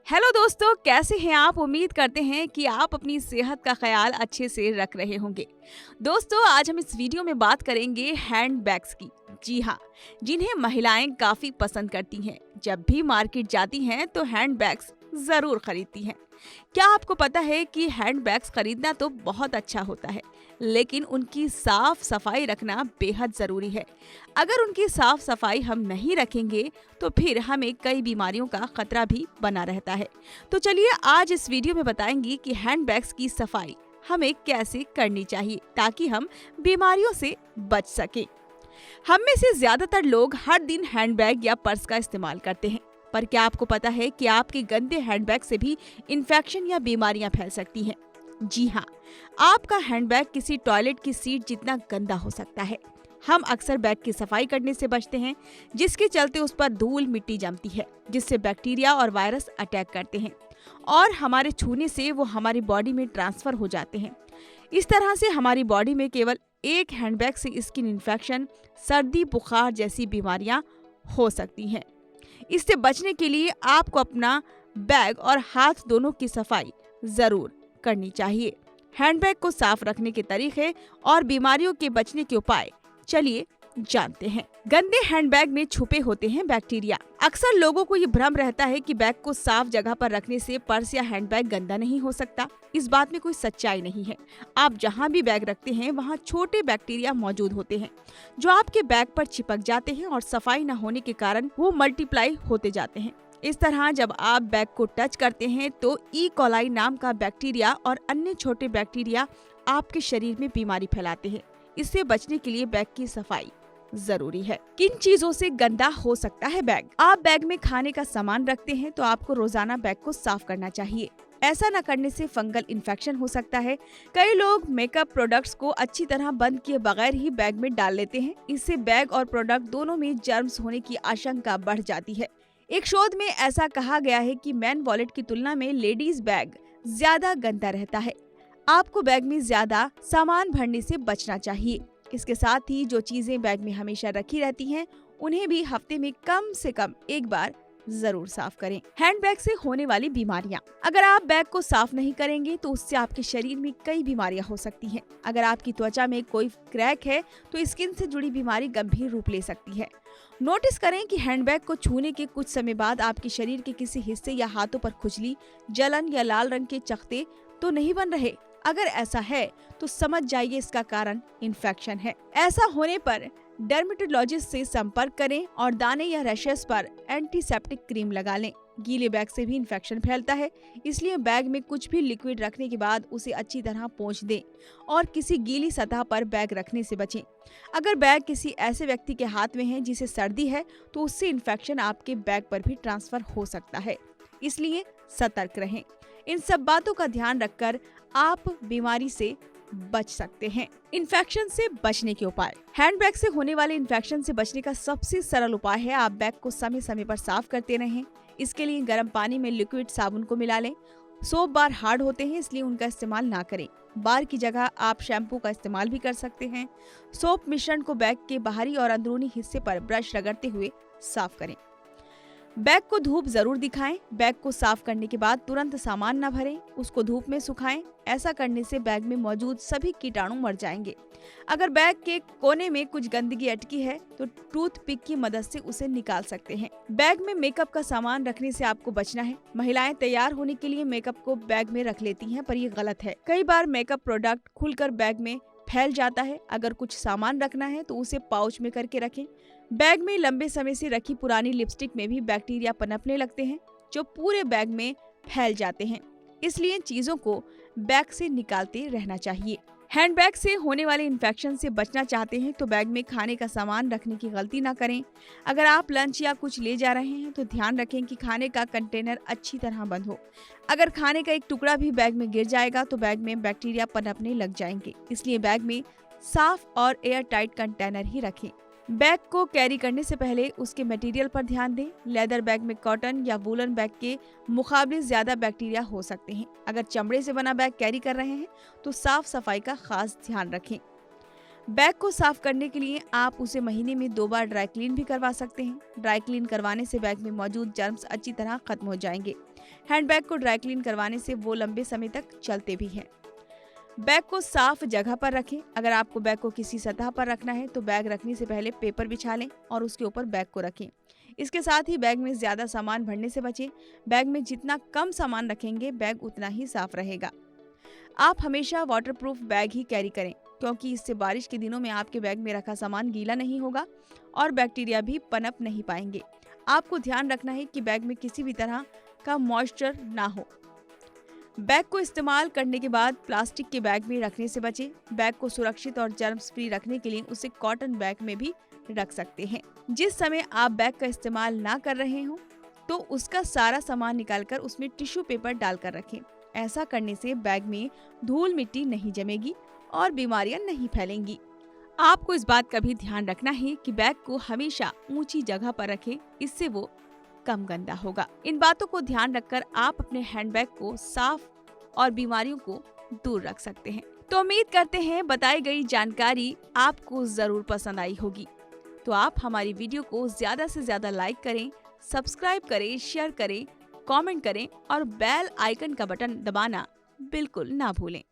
Hello दोस्तों, कैसे हैं आप? उम्मीद करते हैं कि आप अपनी सेहत का ख्याल अच्छे से रख रहे होंगे। दोस्तों, आज हम इस वीडियो में बात करेंगे हैंड बैग्स की। जी हाँ, जिन्हें महिलाएं काफी पसंद करती हैं। जब भी मार्केट जाती हैं तो हैंड बैग्स जरूर खरीदती हैं। क्या आपको पता है कि हैंड बैग्स खरीदना तो बहुत अच्छा होता है, लेकिन उनकी साफ सफाई रखना बेहद जरूरी है। अगर उनकी साफ सफाई हम नहीं रखेंगे तो फिर हमें कई बीमारियों का खतरा भी बना रहता है। तो चलिए आज इस वीडियो में बताएंगे कि हैंड बैग्स की सफाई हमें कैसे करनी चाहिए ताकि हम बीमारियों से बच सकें। हम में से ज्यादातर लोग हर दिन हैंडबैग या पर्स का इस्तेमाल करते हैं, पर क्या आपको पता है कि आपके गंदे हैंडबैग से भी इन्फेक्शन या बीमारियां फैल सकती हैं? जी हाँ, आपका हैंडबैग किसी टॉयलेट की सीट जितना गंदा हो सकता है। हम अक्सर बैग की सफाई करने से बचते हैं, जिसके चलते उस पर धूल मिट्टी जमती है, जिससे बैक्टीरिया और वायरस अटैक करते हैं और हमारे छूने से वो हमारी बॉडी में ट्रांसफर हो जाते हैं। इस तरह से हमारी बॉडी में केवल एक हैंडबैग से स्किन इन्फेक्शन, सर्दी, बुखार जैसी बीमारियां हो सकती हैं। इससे बचने के लिए आपको अपना बैग और हाथ दोनों की सफाई जरूर करनी चाहिए। हैंडबैग को साफ रखने के तरीके और बीमारियों के बचने के उपाय चलिए जानते हैं। गंदे हैंडबैग में छुपे होते हैं बैक्टीरिया। अक्सर लोगों को ये भ्रम रहता है कि बैग को साफ जगह पर रखने से पर्स या हैंडबैग गंदा नहीं हो सकता। इस बात में कोई सच्चाई नहीं है। आप जहाँ भी बैग रखते हैं वहाँ छोटे बैक्टीरिया मौजूद होते हैं, जो आपके बैग पर चिपक जाते हैं और सफाई न होने के कारण वो मल्टीप्लाई होते जाते हैं। इस तरह जब आप बैग को टच करते हैं तो ई कोलाई नाम का बैक्टीरिया और अन्य छोटे बैक्टीरिया आपके शरीर में बीमारी फैलाते हैं। इससे बचने के लिए बैग की सफाई जरूरी है। किन चीजों से गंदा हो सकता है बैग? आप बैग में खाने का सामान रखते हैं तो आपको रोजाना बैग को साफ करना चाहिए। ऐसा न करने से फंगल इन्फेक्शन हो सकता है। कई लोग मेकअप प्रोडक्ट्स को अच्छी तरह बंद किए बगैर ही बैग में डाल लेते हैं। इससे बैग और प्रोडक्ट दोनों में जर्म्स होने की आशंका बढ़ जाती है। एक शोध में ऐसा कहा गया है कि मैन वॉलेट की तुलना में लेडीज बैग ज्यादा गंदा रहता है। आपको बैग में ज्यादा सामान भरने से बचना चाहिए। इसके साथ ही जो चीजें बैग में हमेशा रखी रहती हैं, उन्हें भी हफ्ते में कम से कम एक बार जरूर साफ करें। हैंडबैग से होने वाली बीमारियां। अगर आप बैग को साफ नहीं करेंगे तो उससे आपके शरीर में कई बीमारियां हो सकती हैं। अगर आपकी त्वचा में कोई क्रैक है तो स्किन से जुड़ी बीमारी गंभीर रूप ले सकती है। नोटिस करें कि हैंडबैग को छूने के कुछ समय बाद आपके शरीर के किसी हिस्से या हाथों पर खुजली, जलन या लाल रंग के चकत्ते तो नहीं बन रहे। अगर ऐसा है तो समझ जाइए इसका कारण इन्फेक्शन है। ऐसा होने पर डर्मेटोलॉजिस्ट से संपर्क करें और दाने या रैशेस पर एंटीसेप्टिक क्रीम लगा लें। गीले बैग से भी इन्फेक्शन फैलता है, इसलिए बैग में कुछ भी लिक्विड रखने के बाद उसे अच्छी तरह पोंछ दें और किसी गीली सतह पर बैग रखने से बचें। अगर बैग किसी ऐसे व्यक्ति के हाथ में है जिसे सर्दी है तो उससे इन्फेक्शन आपके बैग पर भी ट्रांसफर हो सकता है, इसलिए सतर्क रहें। इन सब बातों का ध्यान रखकर आप बीमारी से बच सकते हैं। इन्फेक्शन से बचने के उपाय। हैंडबैग से होने वाले इन्फेक्शन से बचने का सबसे सरल उपाय है आप बैग को समय समय पर साफ करते रहें। इसके लिए गर्म पानी में लिक्विड साबुन को मिला लें। सोप बार हार्ड होते हैं, इसलिए उनका इस्तेमाल ना करें। बार की जगह आप शैम्पू का इस्तेमाल भी कर सकते हैं। सोप मिश्रण को बैग के बाहरी और अंदरूनी हिस्से पर ब्रश रगड़ते हुए साफ करें। बैग को धूप जरूर दिखाएं। बैग को साफ करने के बाद तुरंत सामान न भरें, उसको धूप में सुखाएं। ऐसा करने से बैग में मौजूद सभी कीटाणु मर जाएंगे। अगर बैग के कोने में कुछ गंदगी अटकी है तो टूथ पिक की मदद से उसे निकाल सकते हैं। बैग में मेकअप का सामान रखने से आपको बचना है। महिलाएं तैयार होने के लिए मेकअप को बैग में रख लेती हैं, पर ये गलत है। कई बार मेकअप प्रोडक्ट खुलकर बैग में फैल जाता है। अगर कुछ सामान रखना है तो उसे पाउच में करके रखें। बैग में लंबे समय से रखी पुरानी लिपस्टिक में भी बैक्टीरिया पनपने लगते हैं, जो पूरे बैग में फैल जाते हैं। इसलिए चीजों को बैग से निकालते रहना चाहिए। हैंडबैग से होने वाले इन्फेक्शन से बचना चाहते हैं तो बैग में खाने का सामान रखने की गलती ना करें। अगर आप लंच या कुछ ले जा रहे हैं तो ध्यान रखें कि खाने का कंटेनर अच्छी तरह बंद हो। अगर खाने का एक टुकड़ा भी बैग में गिर जाएगा तो बैग में बैक्टीरिया पनपने लग जाएंगे, इसलिए बैग में साफ और एयर टाइट कंटेनर ही रखें। बैग को कैरी करने से पहले उसके मटेरियल पर ध्यान दें। लेदर बैग में कॉटन या वूलन बैग के मुकाबले ज्यादा बैक्टीरिया हो सकते हैं। अगर चमड़े से बना बैग कैरी कर रहे हैं तो साफ सफाई का खास ध्यान रखें। बैग को साफ करने के लिए आप उसे महीने में 2 बार ड्राई क्लीन भी करवा सकते हैं। ड्राई क्लीन करवाने से बैग में मौजूद जर्म्स अच्छी तरह खत्म हो जाएंगे। हैंडबैग को ड्राई क्लीन करवाने से वो लंबे समय तक चलते भी हैं। बैग को साफ जगह पर रखें। अगर आपको बैग को किसी सतह पर रखना है तो बैग रखने से पहले पेपर बिछा लें और उसके ऊपर बैग को रखें। इसके साथ ही बैग में ज्यादा सामान भरने से बचें। बैग में जितना कम सामान रखेंगे बैग उतना ही साफ रहेगा। आप हमेशा वाटरप्रूफ बैग ही कैरी करें, क्योंकि इससे बारिश के दिनों में आपके बैग में रखा सामान गीला नहीं होगा और बैक्टीरिया भी पनप नहीं पाएंगे। आपको ध्यान रखना है कि बैग में किसी भी तरह का मॉइस्चर ना हो। बैग को इस्तेमाल करने के बाद प्लास्टिक के बैग में रखने से बचें। बैग को सुरक्षित और जर्म्स फ्री रखने के लिए उसे कॉटन बैग में भी रख सकते हैं। जिस समय आप बैग का इस्तेमाल ना कर रहे हो तो उसका सारा सामान निकालकर उसमें टिश्यू पेपर डालकर रखें। ऐसा करने से बैग में धूल मिट्टी नहीं जमेगी और बीमारियां नहीं फैलेंगी। आपको इस बात का भी ध्यान रखना है कि बैग को हमेशा ऊंची जगह पर रखें, इससे वो कम गंदा होगा। इन बातों को ध्यान रखकर आप अपने हैंडबैग को साफ और बीमारियों को दूर रख सकते हैं। तो उम्मीद करते हैं बताई गई जानकारी आपको जरूर पसंद आई होगी। तो आप हमारी वीडियो को ज्यादा से ज्यादा लाइक करें, सब्सक्राइब करें, शेयर करें, कमेंट करें और बेल आइकन का बटन दबाना बिल्कुल ना भूलें।